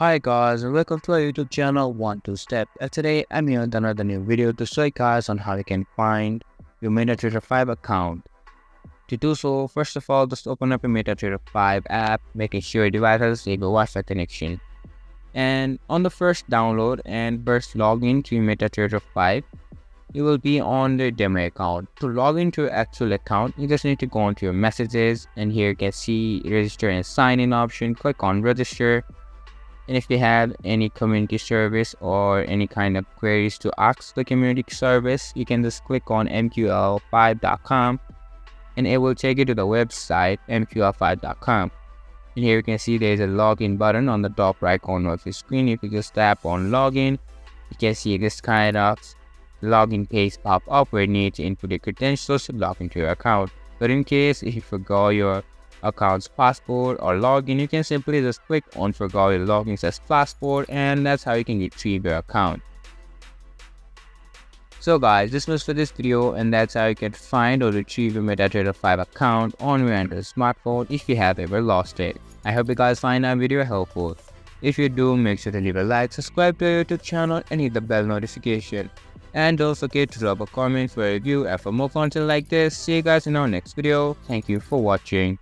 Hi guys and welcome to our YouTube channel 1-2 Step, and today I'm here with another new video to show you guys on how you can find your MetaTrader 5 account. To do so, first of all, just open up your MetaTrader 5 app, making sure your device has a stable Wi-Fi connection. And on the first download and first log in to your MetaTrader 5, you will be on the demo account. To log into your actual account, you just need to go into your messages, and here you can see register and sign in option. Click on register. And if you have any community service or any kind of queries to ask the community service, you can just click on mql5.com and it will take you to the website mql5.com. And here you can see there is a login button on the top right corner of your screen. If you just tap on login, you can see this kind of login page pop up where you need to input your credentials to log into your account. But in case if you forgot your account's password or login, you can simply just click on forgot your login as passport, and that's how you can retrieve your account. So guys, this was for this video, and that's how you can find or retrieve your MetaTrader 5 account on your Android smartphone if you have ever lost it. I hope you guys find our video helpful. If you do, make sure to leave a like, subscribe to our YouTube channel and hit the bell notification. And don't forget to drop a comment for a review and for more content like this. See you guys in our next video. Thank you for watching.